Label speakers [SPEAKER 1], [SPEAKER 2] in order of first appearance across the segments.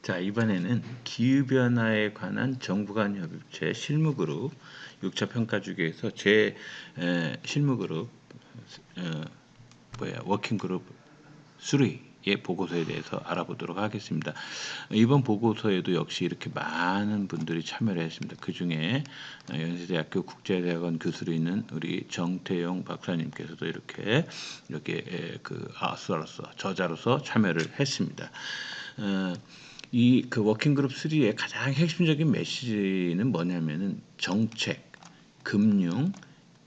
[SPEAKER 1] 자, 이번에는 기후변화에 관한 정부 간 협의체 실무그룹 6차 평가주기에서 제 실무그룹 워킹그룹 3의 보고서에 대해서 알아보도록 하겠습니다. 이번 보고서에도 역시 이렇게 많은 분들이 참여를 했습니다. 그중에 연세대학교 국제대학원 교수로 있는 우리 정태용 박사님께서도 이렇게 그 아수로서 저자로서 참여를 했습니다. 이 그 워킹그룹 3의 가장 핵심적인 메시지는 뭐냐면은 정책, 금융,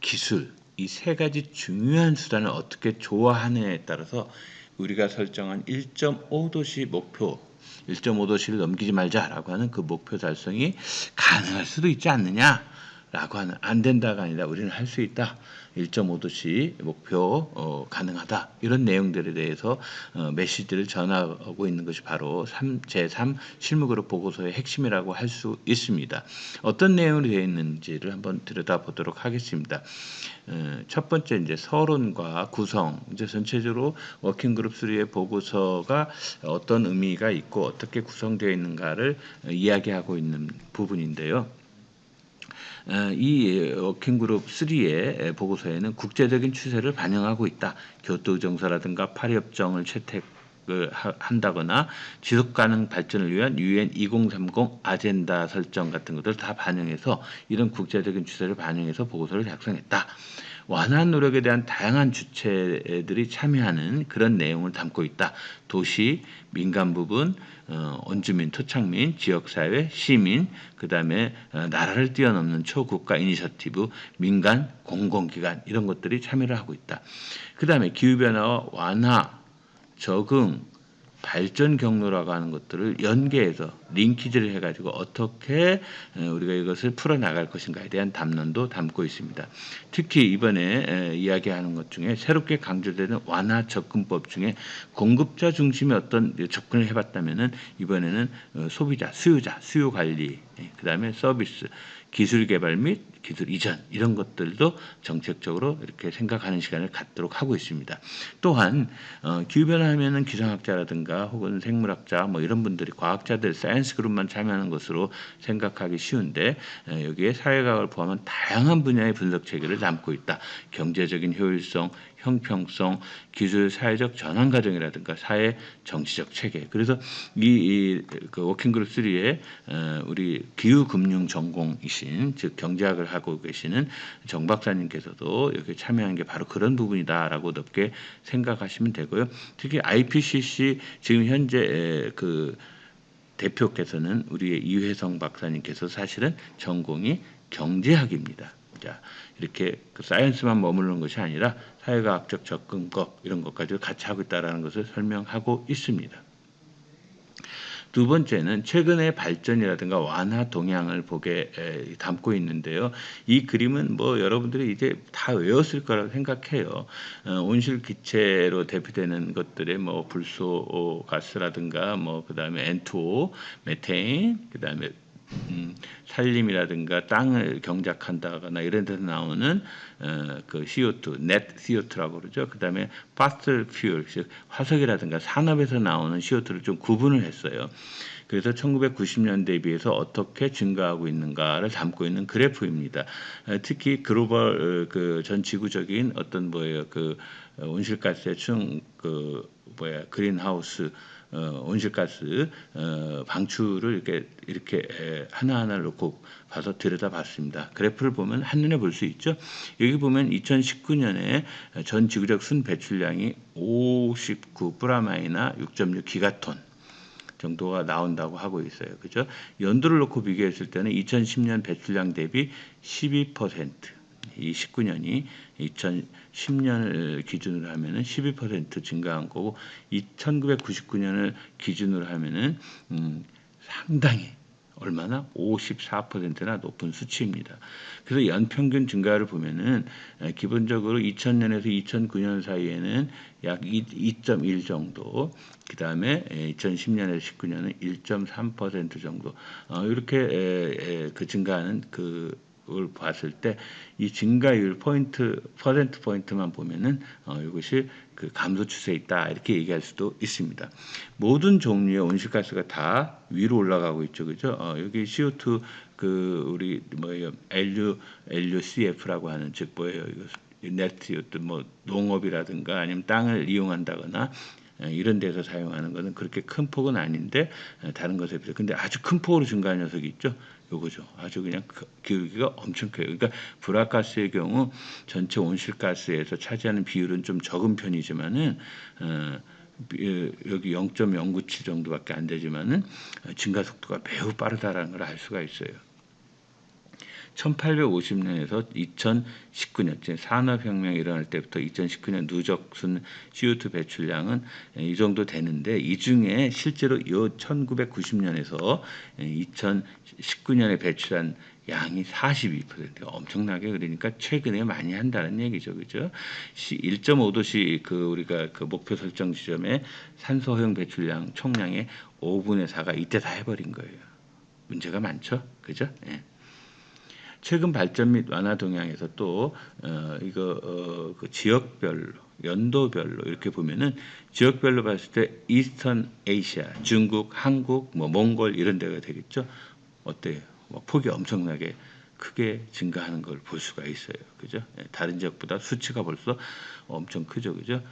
[SPEAKER 1] 기술 이 세 가지 중요한 수단을 어떻게 조화하느냐에 따라서 우리가 설정한 1.5도씨 목표, 1.5도씨를 넘기지 말자라고 하는 그 목표 달성이 가능할 수도 있지 않느냐라고 하는 안 된다가 아니라 우리는 할 수 있다. 1.5도씨 목표 가능하다. 이런 내용들에 대해서 메시지를 전하고 있는 것이 바로 제3 실무그룹 보고서의 핵심이라고 할 수 있습니다. 어떤 내용으로 되어 있는지를 한번 들여다보도록 하겠습니다. 첫 번째 이제 서론과 구성, 이제 전체적으로 워킹그룹 3의 보고서가 어떤 의미가 있고 어떻게 구성되어 있는가를 이야기하고 있는 부분인데요. 이 워킹그룹 3의 보고서에는 국제적인 추세를 반영하고 있다. 교토 정서라든가 파리협정을 채택을 한다거나 지속가능 발전을 위한 UN 2030 아젠다 설정 같은 것들을 다 반영해서 이런 국제적인 추세를 반영해서 보고서를 작성했다. 완화 노력에 대한 다양한 주체들이 참여하는 그런 내용을 담고 있다. 도시, 민간 부분, 원주민, 토착민, 지역사회, 시민, 그 다음에 나라를 뛰어넘는 초국가 이니셔티브, 민간, 공공기관 이런 것들이 참여를 하고 있다. 그 다음에 기후변화와 완화, 적응, 발전 경로라고 하는 것들을 연계해서 링키지를 해가지고 어떻게 우리가 이것을 풀어나갈 것인가에 대한 담론도 담고 있습니다. 특히 이번에 이야기하는 것 중에 새롭게 강조되는 완화 접근법 중에 공급자 중심의 어떤 접근을 해봤다면은 이번에는 소비자, 수요자, 수요 관리, 그 다음에 서비스, 기술 개발 및 기술 이전 이런 것들도 정책적으로 이렇게 생각하는 시간을 갖도록 하고 있습니다. 또한 기후변화하면은 기상학자라든가 혹은 생물학자 뭐 이런 분들이 과학자들 사이언스 그룹만 참여하는 것으로 생각하기 쉬운데 여기에 사회과학을 포함한 다양한 분야의 분석 체계를 담고 있다. 경제적인 효율성, 형평성, 기술 사회적 전환 과정이라든가 사회 정치적 체계. 그래서 그 워킹그룹 3의 우리 기후금융 전공이신 즉 경제학을 하고 계시는 정 박사님께서도 여기 참여한 게 바로 그런 부분이다라고 높게 생각하시면 되고요. 특히 IPCC 지금 현재 그 대표께서는 우리 이회성 박사님께서 사실은 전공이 경제학입니다. 자, 이렇게 그 사이언스만 머무르는 것이 아니라 사회과학적 접근법 이런 것까지 같이 하고 있다는 것을 설명하고 있습니다. 두 번째는 최근의 발전이라든가 완화 동향을 담고 있는데요. 이 그림은 뭐 여러분들이 이제 다 외웠을 거라고 생각해요. 온실기체로 대표되는 것들의 뭐 불소 가스라든가 뭐 그다음에 N2O, 메테인, 그다음에 산림이라든가 땅을 경작한다거나 이런 데서 나오는 그 CO2, net CO2라고 그러죠. 그다음에 fossil fuel, 즉 화석이라든가 산업에서 나오는 CO2를 좀 구분을 했어요. 그래서 1990년대에 비해서 어떻게 증가하고 있는가를 담고 있는 그래프입니다. 특히 글로벌 그 전 지구적인 어떤 그 온실가스의 그린하우스 온실가스 방출을 이렇게 하나하나를 놓고 봐서 들여다봤습니다. 그래프를 보면 한눈에 볼 수 있죠. 여기 보면 2019년에 전 지구적 순 배출량이 59 플라마이나 6.6 기가톤 정도가 나온다고 하고 있어요. 그죠? 연도를 놓고 비교했을 때는 2010년 배출량 대비 12%, 이 19년이 2010년을 기준으로 하면은 12% 증가한 거고 1999년을 기준으로 하면은 상당히 얼마나 54%나 높은 수치입니다. 그래서 연평균 증가를 보면은 기본적으로 2000년에서 2009년 사이에는 약 2.1 정도, 그 다음에 2010년에서 19년은 1.3% 정도 이렇게 그 증가하는 그 을 봤을 때 이 증가율 퍼센트 포인트만 보면은 이것이 그 감소 추세에 있다 이렇게 얘기할 수도 있습니다. 모든 종류의 온실가스가 다 위로 올라가고 있죠, 그죠? 여기 CO2 그 우리 뭐예요 LUCF라고 하는 즉 뭐예요 이거 네트 어떤 뭐 농업이라든가 아니면 땅을 이용한다거나 이런 데서 사용하는 것은 그렇게 큰 폭은 아닌데 다른 것에 비해서 근데 아주 큰 폭으로 증가한 녀석이 있죠. 요거죠. 아주 그냥 기울기가 엄청 커요. 그러니까 불화가스의 경우 전체 온실가스에서 차지하는 비율은 좀 적은 편이지만은 여기 0.097 정도밖에 안 되지만은 증가 속도가 매우 빠르다라는 걸 알 수가 있어요. 1850년에서 2019년, 즉 산업혁명이 일어날 때부터 2019년 누적순 CO2 배출량은 이 정도 되는데 이 중에 실제로 이 1990년에서 2019년에 배출한 양이 42%가 엄청나게 그러니까 최근에 많이 한다는 얘기죠, 그죠? 1.5도씨 그 우리가 그 목표 설정 지점에 산소 허용 배출량 총량의 5분의 4가 이때 다 해버린 거예요. 문제가 많죠, 그죠? 예. 최근 발전 및 완화 동향에서 또 그 지역별로 연도별로 이렇게 보면은 지역별로 봤을 때 이스턴 아시아, 중국, 한국, 뭐 몽골 이런 데가 되겠죠. 어때요? 뭐 폭이 엄청나게 크게 증가하는 걸 볼 수가 있어요. 그죠? 다른 지역보다 수치가 벌써 엄청 크죠. 그죠?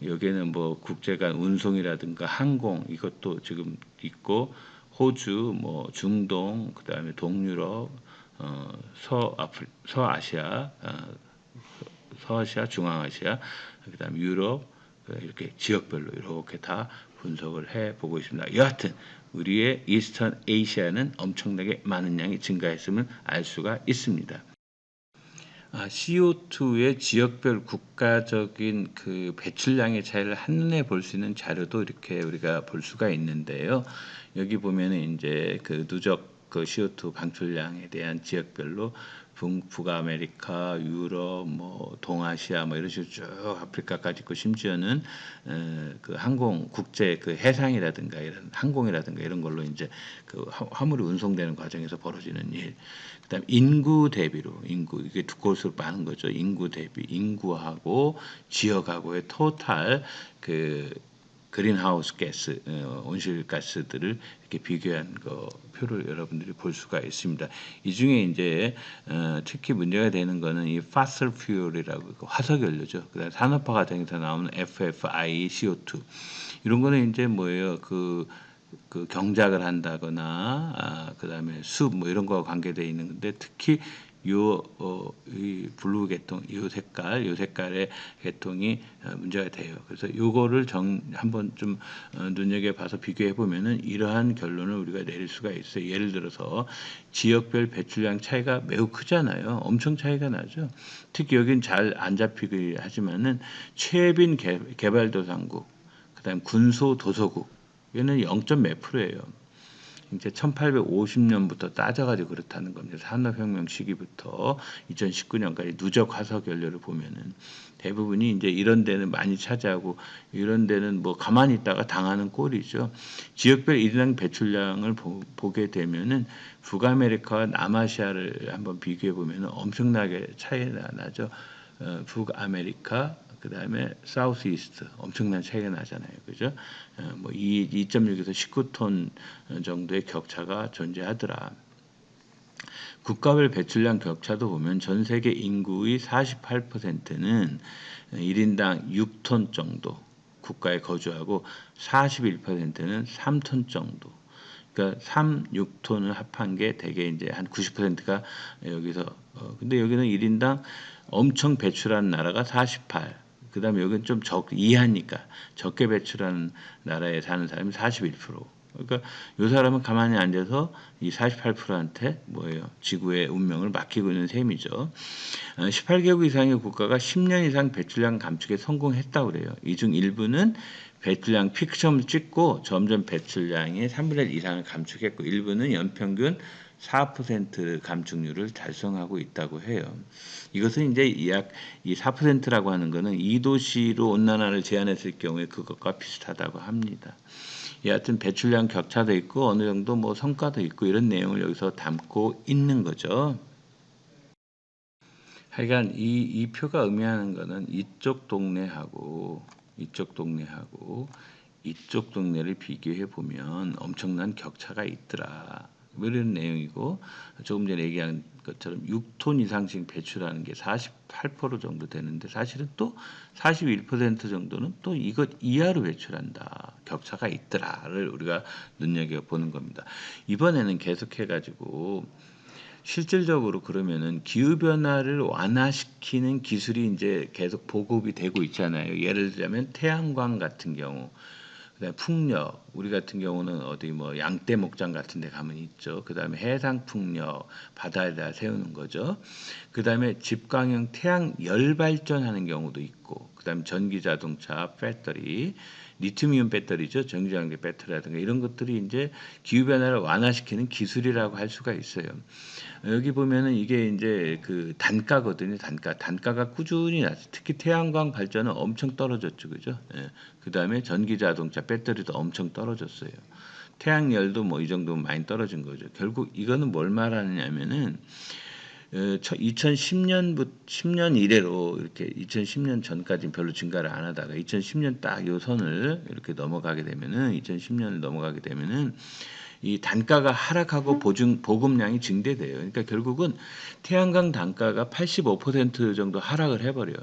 [SPEAKER 1] 여기에는 뭐 국제 간 운송이라든가 항공 이것도 지금 있고 호주, 뭐 중동, 그다음에 동유럽, 서아시아, 서아시아, 중앙아시아, 그다음에 유럽 이렇게 지역별로 이렇게 다 분석을 해 보고 있습니다. 여하튼 우리의 이스턴 아시아는 엄청나게 많은 양이 증가했음을 알 수가 있습니다. CO2의 지역별 국가적인 그 배출량의 차이를 한눈에 볼 수 있는 자료도 이렇게 우리가 볼 수가 있는데요. 여기 보면은 이제 그 누적 그 CO2 방출량에 대한 지역별로 북아메리카, 유럽, 뭐 동아시아 뭐 이런 식으로 쭉 아프리카까지 있고 심지어는 그 항공 국제 그 해상이라든가 이런 항공이라든가 이런 걸로 이제 그 화물이 운송되는 과정에서 벌어지는 일. 그다음 인구 대비로 인구 이게 두 곳으로 많은 거죠. 인구 대비 인구하고 지역하고의 토탈 그 그린하우스 가스 온실가스들을 이렇게 비교한 거 표를 여러분들이 볼 수가 있습니다. 이 중에 이제 특히 문제가 되는 거는 이 fossil fuel이라고 화석연료죠. 그다음 산업화 과정에서 나오는 FFI, CO2 이런 거는 이제 뭐예요? 그 경작을 한다거나 그다음에 숲 뭐 이런 거와 관계되어 있는 건데 특히 이 블루 계통 요 색깔의 계통이 문제가 돼요. 그래서 요거를 한번 좀 눈여겨봐서 비교해 보면은 이러한 결론을 우리가 내릴 수가 있어요. 예를 들어서 지역별 배출량 차이가 매우 크잖아요. 엄청 차이가 나죠. 특히 여긴 잘 안 잡히긴 하지만은 최빈 개발도상국, 그다음 군소도서국 얘는 0. 몇 프로예요. 이제 1850년부터 따져가지고 그렇다는 겁니다. 산업혁명 시기부터 2019년까지 누적 화석 연료를 보면은 대부분이 이제 이런 데는 많이 차지하고 이런 데는 뭐 가만히 있다가 당하는 꼴이죠. 지역별 일당 배출량을 보게 되면은 북아메리카와 남아시아를 한번 비교해 보면은 엄청나게 차이가 나죠. 북아메리카 그다음에 사우스 이스트 엄청난 차이가 나잖아요. 그죠? 뭐 2.6에서 19톤 정도의 격차가 존재하더라. 국가별 배출량 격차도 보면 전 세계 인구의 48%는 1인당 6톤 정도 국가에 거주하고 41%는 3톤 정도. 그러니까 3, 6톤을 합한 게 대개 이제 한 90%가 여기서 근데 여기는 1인당 엄청 배출한 나라가 48. 그다음에 여기는 좀 이하니까 적게 배출하는 나라에 사는 사람이 41%. 그러니까 이 사람은 가만히 앉아서 이 48%한테 뭐예요? 지구의 운명을 맡기고 있는 셈이죠. 18개국 이상의 국가가 10년 이상 배출량 감축에 성공했다고 그래요. 이 중 일부는 배출량 피크점을 찍고 점점 배출량의 3분의 1 이상을 감축했고 일부는 연평균 4% 감축률을 달성하고 있다고 해요. 이것은 이제 약 이 4%라고 하는 것은 2도씨로 온난화를 제한했을 경우에 그것과 비슷하다고 합니다. 여하튼 배출량 격차도 있고 어느 정도 뭐 성과도 있고 이런 내용을 여기서 담고 있는 거죠. 하여간 이 표가 의미하는 거는 이쪽 동네하고 이쪽 동네하고 이쪽 동네를 비교해 보면 엄청난 격차가 있더라. 뭐 이런 내용이고, 조금 전에 얘기한 것처럼 6톤 이상씩 배출하는 게 48% 정도 되는데 사실은 또 41% 정도는 또 이것 이하로 배출한다. 격차가 있더라를 우리가 눈여겨보는 겁니다. 이번에는 계속해 가지고 실질적으로 그러면은 기후 변화를 완화시키는 기술이 이제 계속 보급이 되고 있잖아요. 예를 들자면 태양광 같은 경우, 그다음에 풍력, 우리 같은 경우는 어디 뭐 양떼 목장 같은 데 가면 있죠. 그다음에 해상 풍력, 바다에다 세우는 거죠. 그다음에 집광형 태양 열 발전하는 경우도 있고, 그다음에 전기 자동차, 배터리, 리튬이온 배터리죠. 전기장비 배터리라든가 이런 것들이 이제 기후 변화를 완화시키는 기술이라고 할 수가 있어요. 여기 보면은 이게 이제 그 단가거든요. 단가가 꾸준히 났어요. 특히 태양광 발전은 엄청 떨어졌죠, 그죠? 예. 그 다음에 전기 자동차 배터리도 엄청 떨어졌어요. 태양열도 뭐 이 정도면 많이 떨어진 거죠. 결국 이거는 뭘 말하느냐면은 2010년부터 10년 이래로 이렇게 2010년 전까지는 별로 증가를 안 하다가 2010년 딱 요 선을 이렇게 넘어가게 되면은 2010년을 넘어가게 되면은 이 단가가 하락하고 보급량이 증대돼요. 그러니까 결국은 태양광 단가가 85% 정도 하락을 해버려요.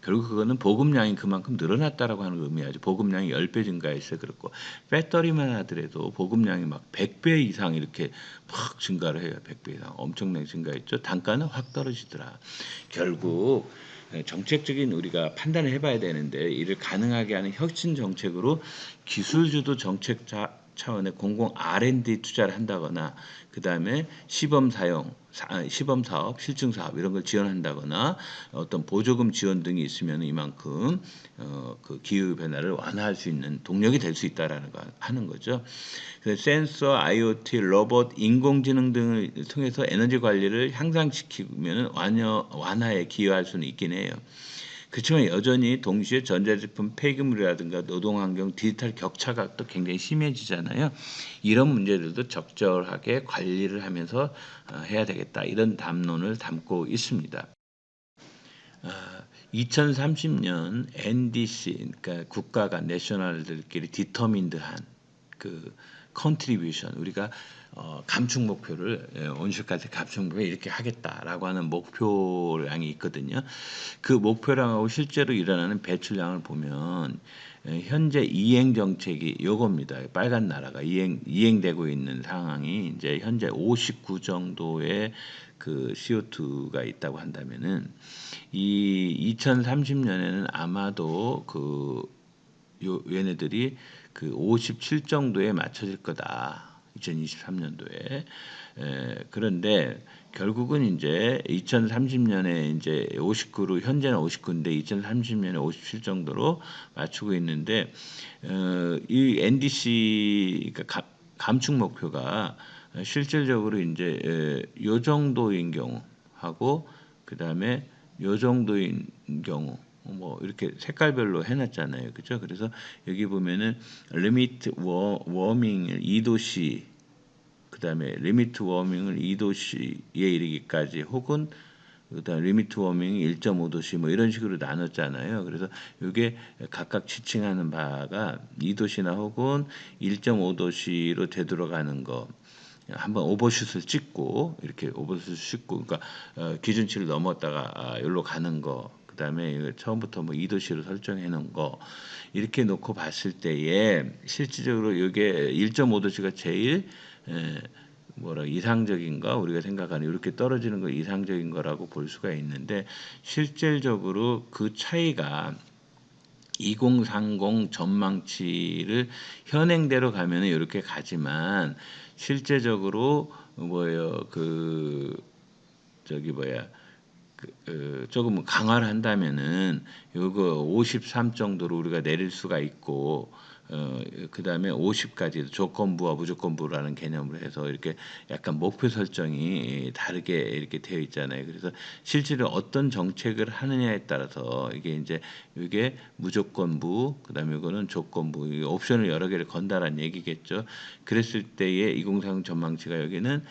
[SPEAKER 1] 결국 그거는 보급량이 그만큼 늘어났다라고 하는 걸 의미하죠. 보급량이 10배 증가했어요. 그렇고 배터리만 하더라도 보급량이 막 100배 이상 이렇게 확 증가를 해요. 100배 이상 엄청나게 증가했죠. 단가는 확 떨어지더라. 결국 정책적인 우리가 판단을 해봐야 되는데 이를 가능하게 하는 혁신 정책으로 기술주도 정책 차원의 공공 R&D 투자를 한다거나 그 다음에 시범 사업, 실증 사업 이런 걸 지원한다거나 어떤 보조금 지원 등이 있으면 이만큼 그 기후 변화를 완화할 수 있는 동력이 될 수 있다라는 거 하는 거죠. 그래서 센서, IoT, 로봇, 인공지능 등을 통해서 에너지 관리를 향상시키면 완화에 기여할 수는 있긴 해요. 그렇지만 여전히 동시에 전자제품 폐기물이라든가 노동환경, 디지털 격차가 또 굉장히 심해지잖아요. 이런 문제들도 적절하게 관리를 하면서 해야 되겠다. 이런 담론을 담고 있습니다. 2030년 NDC, 그러니까 국가가 내셔널들끼리 디터민드한 그 컨트리뷰션, 우리가 감축 목표를 온실가스 감축 목표 이렇게 하겠다라고 하는 목표량이 있거든요. 그 목표량하고 실제로 일어나는 배출량을 보면 현재 이행 정책이 요겁니다. 빨간 나라가 이행되고 있는 상황이 이제 현재 59 정도의 그 CO2가 있다고 한다면은 이 2030년에는 아마도 얘네들이 그 57 정도에 맞춰질 거다. 2023년도에. 그런데 결국은 이제 2030년에 이제 59로 현재는 59인데 2030년에 57 정도로 맞추고 있는데 이 NDC 그러니까 감축 목표가 실질적으로 이제 요 정도인 경우하고 그다음에 요 정도인 경우 뭐 이렇게 색깔별로 해놨잖아요, 그죠? 그래서 여기 보면은 리미트 워밍을 2도씨, 그다음에 리미트 워밍을 2도씨에 이르기까지 혹은 그다음 리미트 워밍이 1.5도씨 뭐 이런 식으로 나눴잖아요. 그래서 이게 각각 지칭하는 바가 2도씨나 혹은 1.5도씨로 되돌아가는 거. 한번 오버슛을 찍고 이렇게 오버슛을 찍고 그러니까 기준치를 넘었다가 여기로 가는 거 그다음에 처음부터 뭐 2도씨로 설정해 놓은 거 이렇게 놓고 봤을 때에 실질적으로 이게 1.5도씨가 제일 이상적인가 우리가 생각하는 이렇게 떨어지는 거 이상적인 거라고 볼 수가 있는데 실질적으로 그 차이가 2030 전망치를 현행대로 가면은 이렇게 가지만 실제적으로 뭐예요 저기 조금 강화를 한다면은 요거 53 정도로 우리가 내릴 수가 있고 그다음에 50까지 조건부와 무조건부라는 개념으로 해서 이렇게 약간 목표 설정이 다르게 이렇게 되어 있잖아요. 그래서 실제로 어떤 정책을 하느냐에 따라서 이게 무조건부, 그다음에 이거는 조건부, 이 옵션을 여러 개를 건다라는 얘기겠죠. 그랬을 때의 2030 전망치가 여기는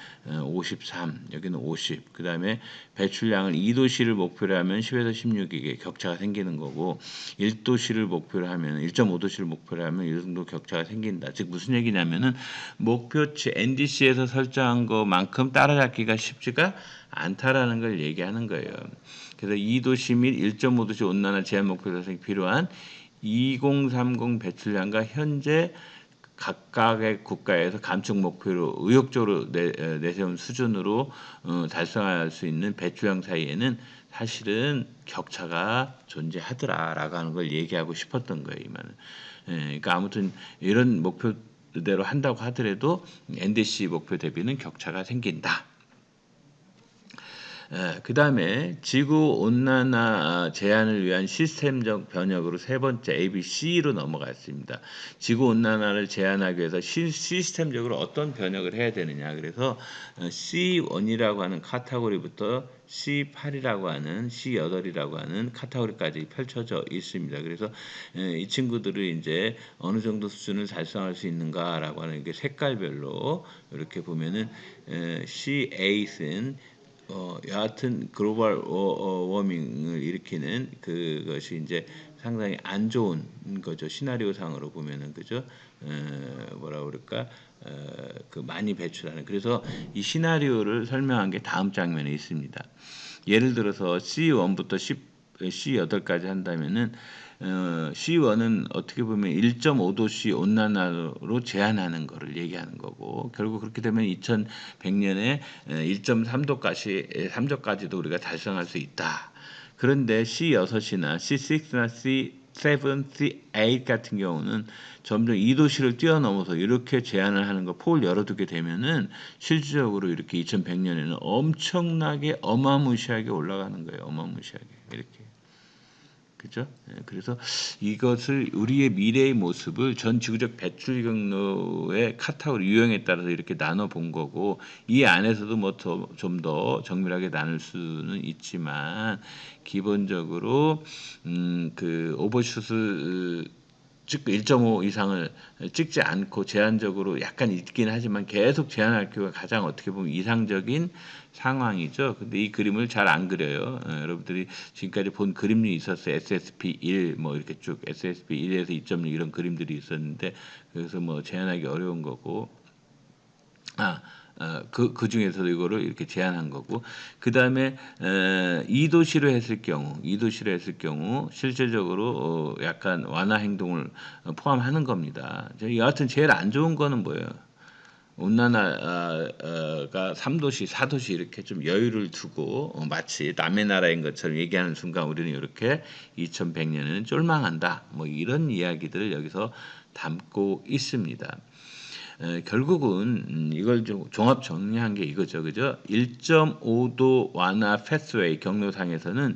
[SPEAKER 1] 53, 여기는 50. 그다음에 배출량을 2도시를 목표로 하면 10에서 16이 격차가 생기는 거고 1도시를 목표로 하면 1.5도시를 목표로 하면 이 정도 격차가 생긴다. 즉 무슨 얘기냐면은 목표치 NDC에서 설정한 것만큼 따라잡기가 쉽지가 않다라는 걸 얘기하는 거예요. 그래서 2도시 및 1.5도시 온난화 제한 목표 달성이 필요한 2030 배출량과 현재 각각의 국가에서 감축 목표로 의욕적으로 내세운 수준으로 달성할 수 있는 배출량 사이에는 사실은 격차가 존재하더라라고 하는 걸 얘기하고 싶었던 거예요. 이 말은. 그러니까 아무튼 이런 목표대로 한다고 하더라도 NDC 목표 대비는 격차가 생긴다. 그다음에 지구 온난화 제한을 위한 시스템적 변혁으로 세 번째 ABC로 넘어갔습니다. 지구 온난화를 제한하기 위해서 시스템적으로 어떤 변혁을 해야 되느냐. 그래서 C1이라고 하는 카테고리부터 C8이라고 하는 C8이라고 하는 카테고리까지 펼쳐져 있습니다. 그래서 이 친구들을 이제 어느 정도 수준을 달성할 수 있는가라고 하는 게 색깔별로 이렇게 보면은 C8은 여하튼 글로벌 워밍을 일으키는 그것이 이제 상당히 안 좋은 거죠. 시나리오 상으로 보면은 그죠. 뭐라 그럴까? 그 많이 배출하는. 그래서 이 시나리오를 설명한 게 다음 장면에 있습니다. 예를 들어서 C1부터 C8까지 한다면은 C1은 어떻게 보면 1.5도씨 온난화로 제한하는 거를 얘기하는 거고 결국 그렇게 되면 2100년에 1.3도까지 3도까지도 우리가 달성할 수 있다. 그런데 C6이나 C6나 C7, C8 같은 경우는 점점 2도시를 뛰어넘어서 이렇게 제한을 하는 거 폭을 열어두게 되면은 실질적으로 이렇게 2100년에는 엄청나게 어마무시하게 올라가는 거예요. 어마무시하게 이렇게. 그죠? 그래서 이것을 우리의 미래의 모습을 전 지구적 배출 경로의 카테고리 유형에 따라서 이렇게 나눠 본 거고 이 안에서도 뭐 좀 더 정밀하게 나눌 수는 있지만 기본적으로 그 오버슛을 찍고 1.5 이상을 찍지 않고 제한적으로 약간 있긴 하지만 계속 제한할 경우가 가장 어떻게 보면 이상적인 상황이죠. 근데 이 그림을 잘 안 그려요. 여러분들이 지금까지 본 그림이 있었어요. SSP 1 뭐 이렇게 쭉 SSP 1에서 2.6 이런 그림들이 있었는데 그래서 뭐 제한하기 어려운 거고 그 중에서도 이거를 이렇게 제한한 거고, 그 다음에 2도시로 했을 경우 실질적으로 약간 완화 행동을 포함하는 겁니다. 여하튼 제일 안 좋은 거는 뭐예요? 온난화가 3도시, 4도시 이렇게 좀 여유를 두고 마치 남의 나라인 것처럼 얘기하는 순간 우리는 이렇게 2100년에는 쫄망한다. 뭐 이런 이야기들을 여기서 담고 있습니다. 결국은 이걸 좀 종합 정리한 게 이거죠. 그죠? 1.5도 완화 패스웨이 경로상에서는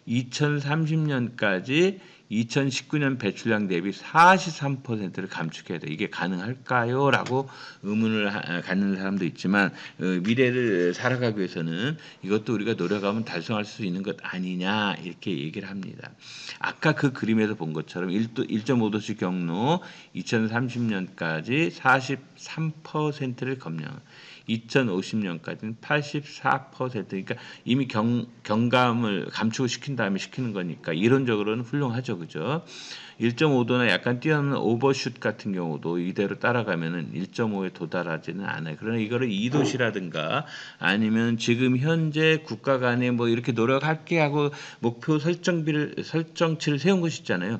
[SPEAKER 1] 2030년까지 2019년 배출량 대비 43%를 감축해야 돼. 이게 가능할까요? 라고 의문을 갖는 사람도 있지만 미래를 살아가기 위해서는 이것도 우리가 노력하면 달성할 수 있는 것 아니냐 이렇게 얘기를 합니다. 아까 그 그림에서 본 것처럼 1.5도씨 경로 2030년까지 43%를 검령 2050년까지는 84%. 그러니까 이미 경감을 감축을 시킨 다음에 시키는 거니까 이론적으로는 훌륭하죠. 그죠? 1.5도나 약간 뛰어넘는 오버슛 같은 경우도 이대로 따라가면은 1.5에 도달하지는 않아요. 그러나 이거를 2도시라든가 아니면 지금 현재 국가 간에 뭐 이렇게 노력할게 하고 목표 설정치를 세운 것이 있잖아요.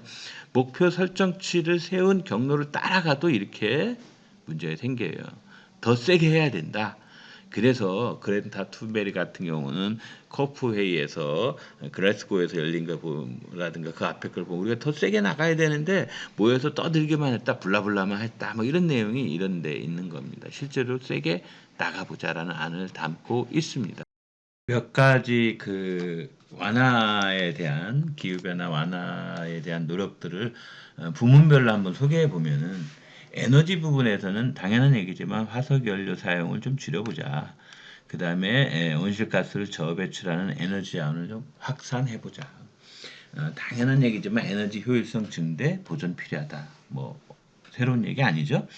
[SPEAKER 1] 목표 설정치를 세운 경로를 따라가도 이렇게 문제가 생겨요. 더 세게 해야 된다. 그래서 그레타 툰베리 같은 경우는 코프 회의에서 글래스고에서 열린 거라든가 그 앞에 걸 보면 우리가 더 세게 나가야 되는데 모여서 떠들기만 했다 블라블라만 했다 뭐 이런 내용이 이런 데 있는 겁니다. 실제로 세게 나가보자라는 안을 담고 있습니다. 몇 가지 그 완화에 대한 기후변화 완화에 대한 노력들을 부문별로 한번 소개해 보면은 에너지 부분에서는 당연한 얘기지만 화석 연료 사용을 좀 줄여보자. 그 다음에 온실가스를 저배출하는 에너지 자원을 좀 확산해 보자. 당연한 얘기지만 에너지 효율성 증대 보전 필요하다. 뭐 새로운 얘기 아니죠?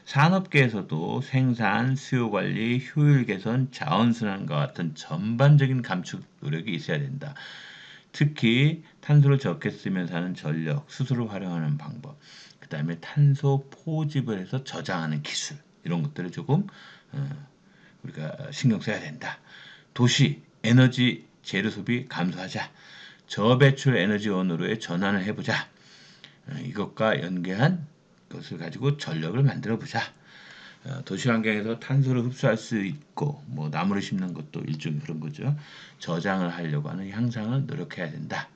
[SPEAKER 1] 산업계에서도 생산, 수요 관리, 효율 개선, 자원 순환과 같은 전반적인 감축 노력이 있어야 된다. 특히 탄소를 적게 쓰면서 하는 전력, 수소를 활용하는 방법, 그 다음에 탄소 포집을 해서 저장하는 기술 이런 것들을 조금 우리가 신경 써야 된다. 도시 에너지 재료 소비 감소하자. 저배출 에너지원으로의 전환을 해보자. 이것과 연계한 것을 가지고 전력을 만들어 보자. 도시 환경에서 탄소를 흡수할 수 있고 뭐 나무를 심는 것도 일종의 그런 거죠. 저장을 하려고 하는 향상을 노력해야 된다.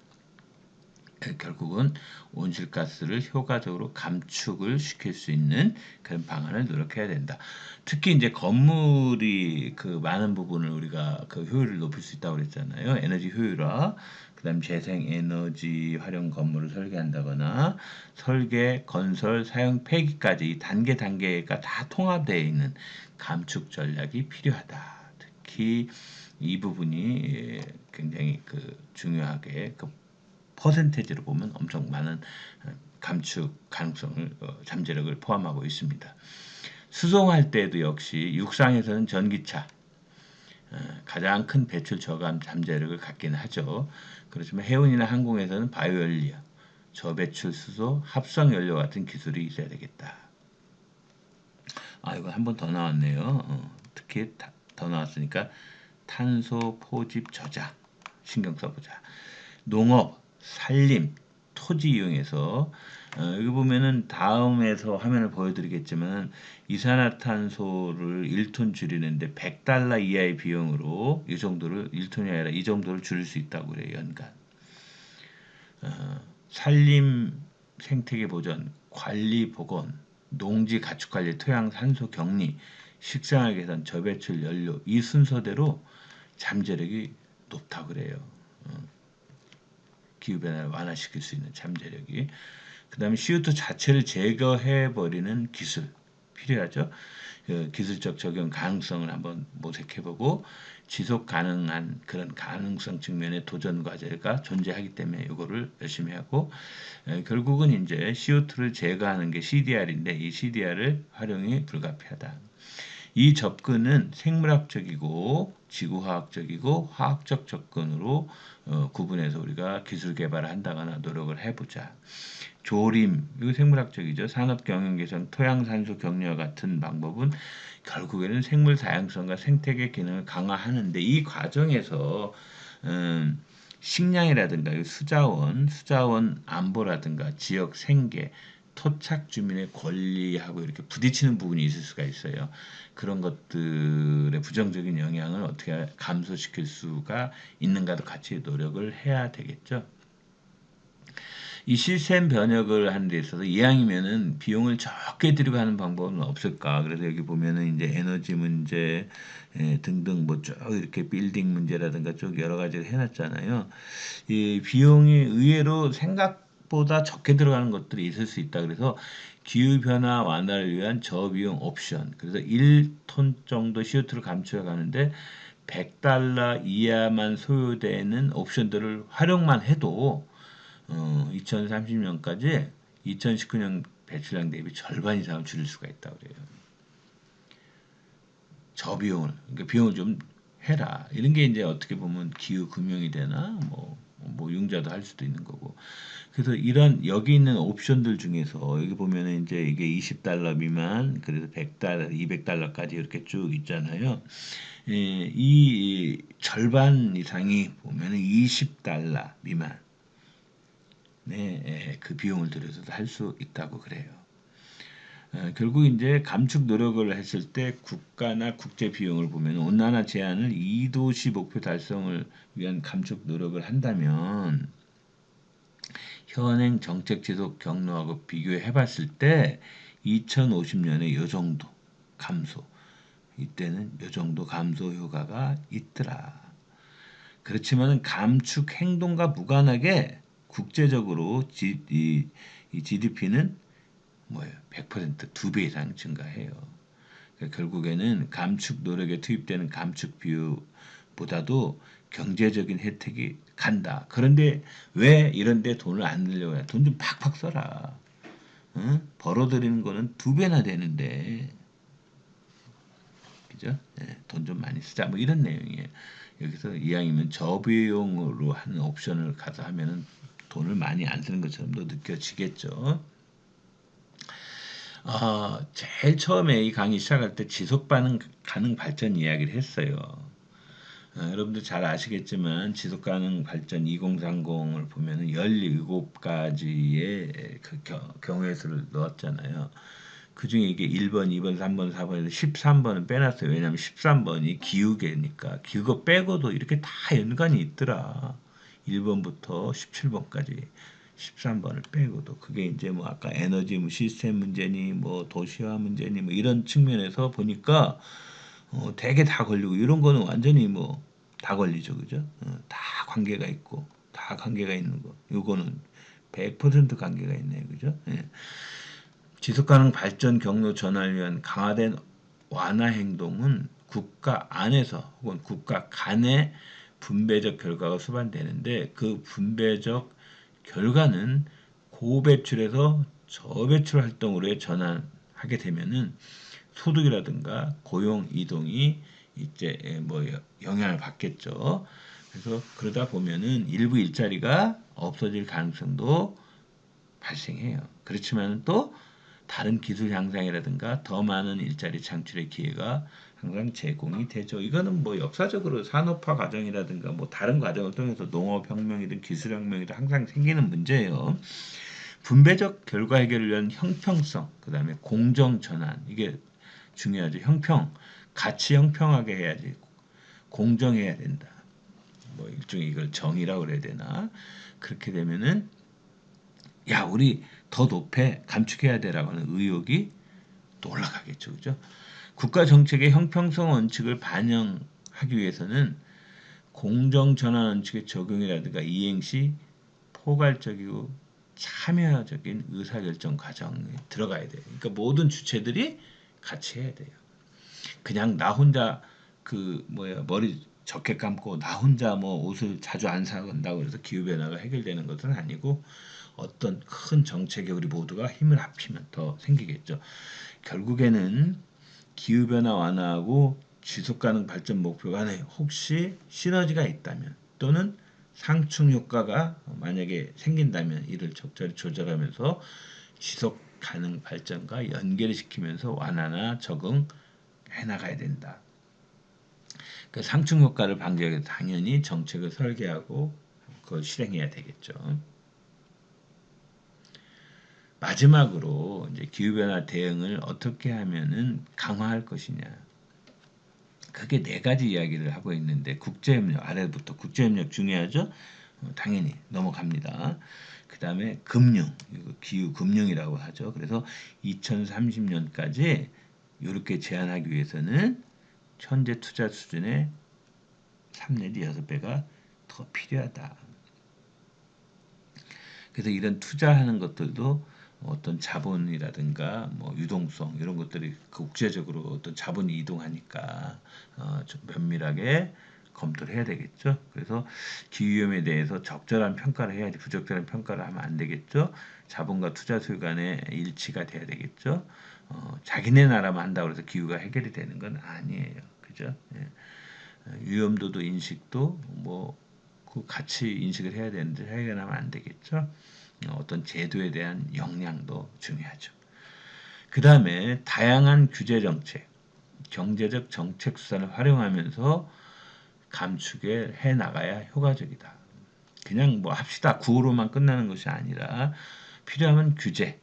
[SPEAKER 1] 결국은 온실가스를 효과적으로 감축을 시킬 수 있는 그런 방안을 노력해야 된다. 특히 이제 건물이 그 많은 부분을 우리가 그 효율을 높일 수 있다고 그랬잖아요. 에너지 효율화, 그다음 재생 에너지 활용 건물을 설계한다거나 설계, 건설, 사용 폐기까지 이 단계가 다 통합되어 있는 감축 전략이 필요하다. 특히 이 부분이 굉장히 그 중요하게 그 퍼센테이지로 보면 엄청 많은 감축 가능성을 잠재력을 포함하고 있습니다. 수송할 때도 역시 육상에서는 전기차 가장 큰 배출 저감 잠재력을 갖기는 하죠. 그렇지만 해운이나 항공에서는 바이오연료, 저배출 수소, 합성 연료 같은 기술이 있어야 되겠다. 이거 한 번 더 나왔네요. 특히 더 나왔으니까 탄소 포집 저장 신경 써보자. 농업, 산림, 토지 이용해서 여기 보면은 다음에서 화면을 보여드리겠지만 이산화탄소를 1톤 줄이는데 100달러 이하의 비용으로 이 정도를 1톤이 아니라 이 정도를 줄일 수 있다고 그래요. 연간. 산림 생태계 보전, 관리 복원, 농지 가축 관리, 토양 산소 격리, 식생활 개선, 저배출 연료 이 순서대로 잠재력이 높다고 그래요. 기후변화를 완화시킬 수 있는 잠재력이. 그 다음에 CO2 자체를 제거해버리는 기술 필요하죠. 그 기술적 적용 가능성을 한번 모색해보고 지속 가능한 그런 가능성 측면의 도전 과제가 존재하기 때문에 이거를 열심히 하고 결국은 이제 CO2를 제거하는 게 CDR인데 이 CDR을 활용이 불가피하다. 이 접근은 생물학적이고 지구화학적이고 화학적 접근으로 구분해서 우리가 기술 개발을 한다거나 노력을 해보자. 조림, 이거 생물학적이죠. 산업 경영 개선, 토양 산소 격리와 같은 방법은 결국에는 생물 다양성과 생태계 기능을 강화하는데 이 과정에서 식량이라든가 수자원 안보라든가 지역 생계, 토착 주민의 권리하고 이렇게 부딪히는 부분이 있을 수가 있어요. 그런 것들의 부정적인 영향을 어떻게 감소시킬 수가 있는가도 같이 노력을 해야 되겠죠. 이 시스템 변혁을 하는 데 있어서 이왕이면은 비용을 적게 들이고 하는 방법은 없을까? 그래서 여기 보면은 이제 에너지 문제 등등 뭐 쭉 이렇게 빌딩 문제라든가 쭉 여러 가지를 해놨잖아요. 이 비용이 의외로 생각보다 적게 들어가는 것들이 있을 수 있다. 그래서 기후변화 완화를 위한 저비용 옵션. 그래서 1톤 정도 CO2를 감축해 가는데 100달러 이하만 소요되는 옵션들을 활용만 해도 2030년까지 2019년 배출량 대비 절반 이상을 줄일 수가 있다고 그래요. 저비용을, 그러니까 비용을 좀 해라. 이런 게 이제 어떻게 보면 기후 금융이 되나, 뭐 융자도 할 수도 있는 거고. 그래서 이런 여기 있는 옵션들 중에서 여기 보면은 이제 이게 20달러 미만, 그래서 100달러, 200달러까지 이렇게 쭉 있잖아요. 이 절반 이상이 보면은 20달러 미만. 네, 그 비용을 들여서도 할 수 있다고 그래요. 결국 이제 감축 노력을 했을 때 국가나 국제 비용을 보면 온난화 제한을 2도씨 목표 달성을 위한 감축 노력을 한다면 현행 정책 지속 경로하고 비교해 봤을 때 2050년에 이 정도 감소, 이때는 이 정도 감소 효과가 있더라. 그렇지만은 감축 행동과 무관하게 국제적으로 이 GDP는 뭐예요? 100% 2배 이상 증가해요. 그러니까 결국에는 감축 노력에 투입되는 감축 비용보다도 경제적인 혜택이 간다. 그런데 왜 이런데 돈을 안 넣으려고 해? 돈 좀 팍팍 써라. 응? 벌어들이는 거는 2배나 되는데, 그죠? 돈 좀 많이 쓰자. 뭐 이런 내용이에요. 여기서 이왕이면 저비용으로 하는 옵션을 가서 하면은 돈을 많이 안 쓰는 것처럼도 느껴지겠죠. 제일 처음에 이 강의 시작할 때 지속 가능 발전 이야기를 했어요. 여러분들 잘 아시겠지만 지속 가능 발전 2030을 보면은 17가지의 그 경우의 수를 넣었잖아요. 그 중에 이게 1번, 2번, 3번, 4번에서 13번은 빼놨어요. 왜냐하면 13번이 기후계니까. 그거 빼고도 이렇게 다 연관이 있더라. 1번부터 17번까지. 13번을 빼고도. 그게 이제 뭐 아까 에너지 뭐 시스템 문제니 뭐 도시화 문제니 뭐 이런 측면에서 보니까 되게 다 걸리고 이런 거는 완전히 뭐 다 걸리죠. 그죠? 다 관계가 있고 다 관계가 있는 거. 요거는 100% 관계가 있네요. 그죠? 예. 지속가능 발전 경로 전환을 위한 강화된 완화 행동은 국가 안에서 혹은 국가 간의 분배적 결과가 수반되는데 그 분배적 결과는 고배출에서 저배출 활동으로 전환하게 되면은 소득이라든가 고용 이동이 이제 뭐 영향을 받겠죠. 그래서 그러다 보면은 일부 일자리가 없어질 가능성도 발생해요. 그렇지만 또 다른 기술 향상이라든가 더 많은 일자리 창출의 기회가 항상 제공이 되죠. 이거는 뭐 역사적으로 산업화 과정이라든가 뭐 다른 과정을 통해서 농업혁명이든 기술혁명이든 항상 생기는 문제예요. 분배적 결과 해결을 위한 형평성, 그 다음에 공정전환, 이게 중요하죠. 가치 형평하게 해야지. 공정해야 된다. 뭐 일종의 이걸 정의라고 그래야 되나? 그렇게 되면은 야, 우리 더 높여 감축해야 되라고 하는 의욕이 또 올라가겠죠. 그죠? 국가 정책의 형평성 원칙을 반영하기 위해서는 공정 전환 원칙의 적용이라든가 이행 시 포괄적이고 참여적인 의사결정 과정에 들어가야 돼요. 그러니까 모든 주체들이 같이 해야 돼요. 그냥 나 혼자 머리 적게 감고 나 혼자 뭐 옷을 자주 안 사간다고 해서 기후 변화가 해결되는 것은 아니고 어떤 큰 정책에 우리 모두가 힘을 합치면 더 생기겠죠. 결국에는 기후 변화 완화하고 지속 가능 발전 목표 간에 혹시 시너지가 있다면 또는 상충 효과가 만약에 생긴다면 이를 적절히 조절하면서 지속 가능 발전과 연결시키면서 완화나 적응해 나가야 된다. 그 상충 효과를 방지하기 위해 당연히 정책을 설계하고 그걸 실행해야 되겠죠. 마지막으로 이제 기후변화 대응을 어떻게 하면은 강화할 것이냐. 그게 네 가지 이야기를 하고 있는데 국제협력 아래부터 국제협력 중요하죠. 당연히 넘어갑니다. 그 다음에 금융, 이거 기후 금융이라고 하죠. 그래서 2030년까지 이렇게 제한하기 위해서는 현재 투자 수준의 3 내지 6배가 더 필요하다. 그래서 이런 투자하는 것들도 어떤 자본이라든가 뭐 유동성 이런 것들이 국제적으로 어떤 자본이 이동하니까 좀 면밀하게 검토를 해야 되겠죠. 그래서 기후위험에 대해서 적절한 평가를 해야지 부적절한 평가를 하면 안 되겠죠. 자본과 투자 수요 간의 일치가 돼야 되겠죠. 자기네 나라만 한다고 해서 기후가 해결이 되는 건 아니에요. 그죠? 예. 위험도도 인식도 그 같이 인식을 해야 되는데 해결하면 안 되겠죠. 어떤 제도에 대한 역량도 중요하죠. 그 다음에 다양한 규제 정책, 경제적 정책 수단을 활용하면서 감축을 해 나가야 효과적이다. 그냥 뭐 합시다 구호로만 끝나는 것이 아니라 필요하면 규제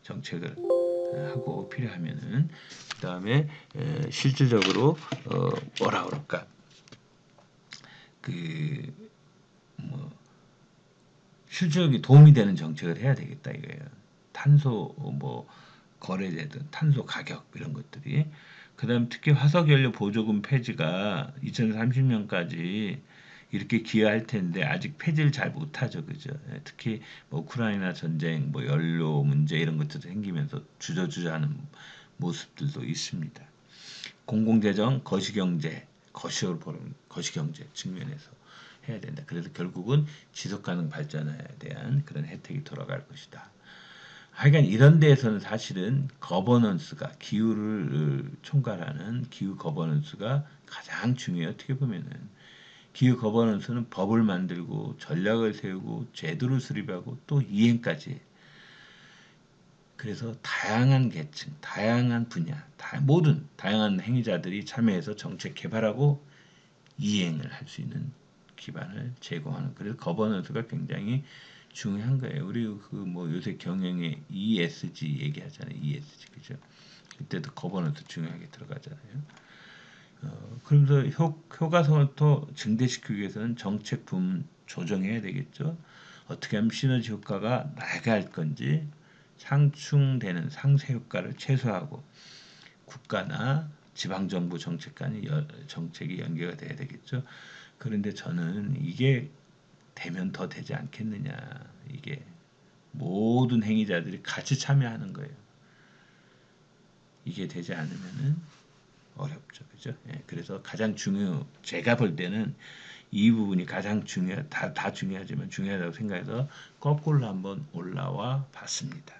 [SPEAKER 1] 정책을 하고 필요하면은 그 다음에 실질적으로 뭐라 그럴까 뭐 실질적인 도움이 되는 정책을 해야 되겠다 이거예요. 탄소 뭐 거래되든 탄소 가격 이런 것들이 그다음 특히 화석연료 보조금 폐지가 2030년까지 이렇게 기여할 텐데 아직 폐지를 잘 못하죠, 그죠? 예, 특히 뭐 우크라이나 전쟁, 뭐 연료 문제 이런 것들도 생기면서 주저주저하는 모습들도 있습니다. 공공재정, 거시경제, 거시적으로 보면 거시경제 측면에서 해야 된다. 그래서 결국은 지속가능 발전에 대한 그런 혜택이 돌아갈 것이다. 하여간 이런 데에서는 사실은 거버넌스가 기후를 총괄하는 기후 거버넌스가 가장 중요해요. 어떻게 보면은 기후 거버넌스는 법을 만들고 전략을 세우고 제도를 수립하고 또 이행까지. 그래서 다양한 계층, 다양한 분야, 모든 다양한 행위자들이 참여해서 정책 개발하고 이행을 할 수 있는 기반을 제공하는. 그래서 거버넌스가 굉장히 중요한 거예요. 우리 그 뭐 요새 경영에 ESG 얘기하잖아요. ESG 그죠? 그때도 거버넌스 중요하게 들어가잖아요. 그러면서 효과성을 더 증대시키기 위해서는 정책 부문 조정해야 되겠죠. 어떻게 하면 시너지 효과가 나갈 건지 상충되는 상쇄 효과를 최소화하고 국가나 지방정부 정책 간의 정책이 연계가 돼야 되겠죠. 그런데 저는 이게 되면 더 되지 않겠느냐. 이게 모든 행위자들이 같이 참여하는 거예요. 이게 되지 않으면은 어렵죠. 그죠? 예, 그래서 제가 볼 때는 이 부분이 가장 다 중요하지만 중요하다고 생각해서 거꾸로 한번 올라와 봤습니다.